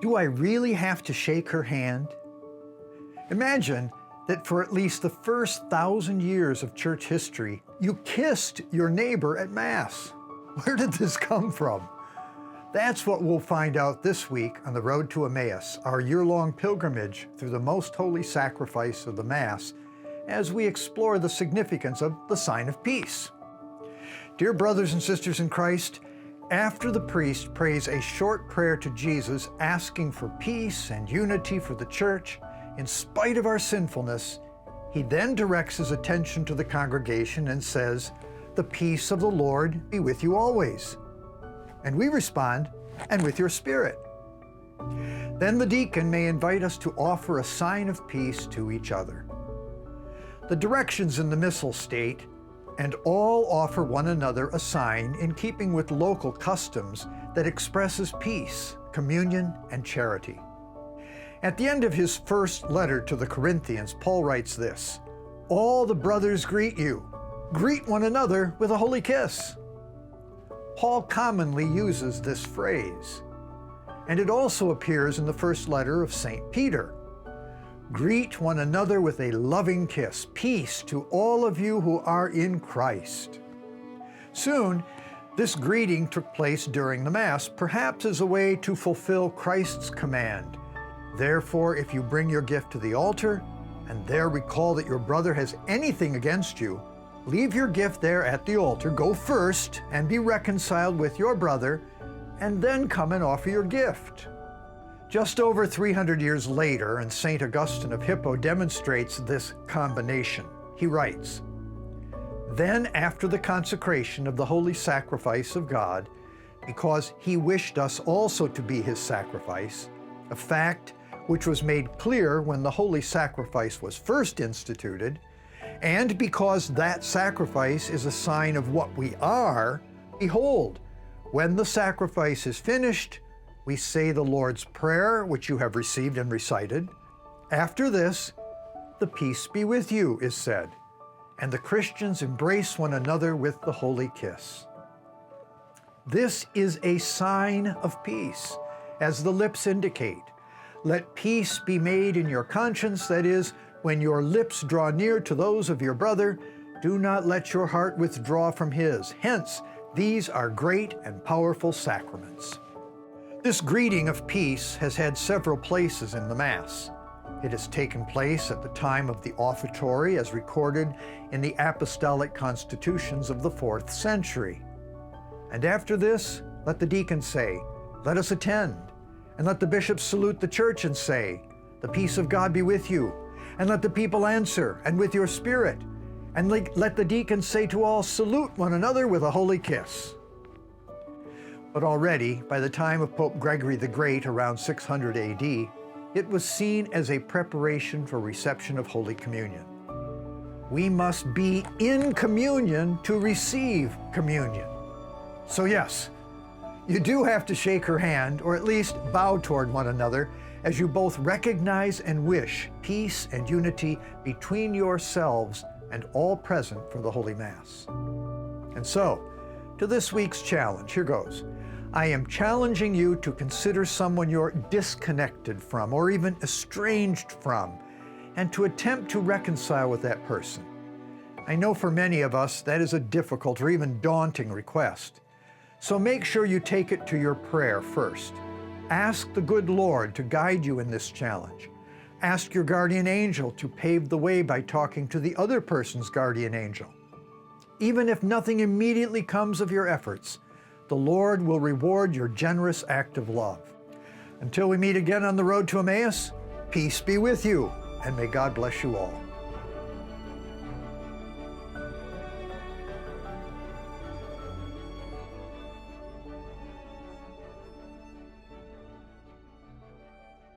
Do I really have to shake her hand? Imagine that for at least the first 1,000 years of church history, you kissed your neighbor at Mass. Where did this come from? That's what we'll find out this week on the Road to Emmaus, our year-long pilgrimage through the most holy sacrifice of the Mass, as we explore the significance of the sign of peace. Dear brothers and sisters in Christ, after the priest prays a short prayer to Jesus asking for peace and unity for the church, in spite of our sinfulness, he then directs his attention to the congregation and says, "The peace of the Lord be with you always." And we respond, "And with your spirit." Then the deacon may invite us to offer a sign of peace to each other. The directions in the Missal state, "And all offer one another a sign in keeping with local customs that expresses peace, communion, and charity." At the end of his first letter to the Corinthians, Paul writes this, "All the brothers greet you. Greet one another with a holy kiss." Paul commonly uses this phrase, and it also appears in the first letter of St. Peter. Greet one another with a loving kiss. Peace to all of you who are in Christ. Soon, this greeting took place during the Mass, perhaps as a way to fulfill Christ's command. Therefore, if you bring your gift to the altar, and there recall that your brother has anything against you, leave your gift there at the altar, go first and be reconciled with your brother, and then come and offer your gift. Just over 300 years later, and St. Augustine of Hippo demonstrates this combination. He writes, "Then after the consecration of the holy sacrifice of God, because he wished us also to be his sacrifice, a fact which was made clear when the holy sacrifice was first instituted, and because that sacrifice is a sign of what we are, behold, when the sacrifice is finished, we say the Lord's Prayer, which you have received and recited. After this, the peace be with you is said, and the Christians embrace one another with the holy kiss." This is a sign of peace, as the lips indicate. Let peace be made in your conscience, that is, when your lips draw near to those of your brother, do not let your heart withdraw from his. Hence, these are great and powerful sacraments. This greeting of peace has had several places in the Mass. It has taken place at the time of the offertory as recorded in the apostolic constitutions of the 4th century. And after this, let the deacon say, "Let us attend," and let the bishop salute the church and say, "The peace of God be with you," and let the people answer, "And with your spirit," and let the deacon say to all, "Salute one another with a holy kiss." But already, by the time of Pope Gregory the Great around 600 AD, it was seen as a preparation for reception of Holy Communion. We must be in communion to receive communion. So yes, you do have to shake her hand, or at least bow toward one another, as you both recognize and wish peace and unity between yourselves and all present for the Holy Mass. And so, to this week's challenge, here goes. I am challenging you to consider someone you're disconnected from or even estranged from, and to attempt to reconcile with that person. I know for many of us that is a difficult or even daunting request. So make sure you take it to your prayer first. Ask the good Lord to guide you in this challenge. Ask your guardian angel to pave the way by talking to the other person's guardian angel. Even if nothing immediately comes of your efforts, the Lord will reward your generous act of love. Until we meet again on the road to Emmaus, peace be with you, and may God bless you all.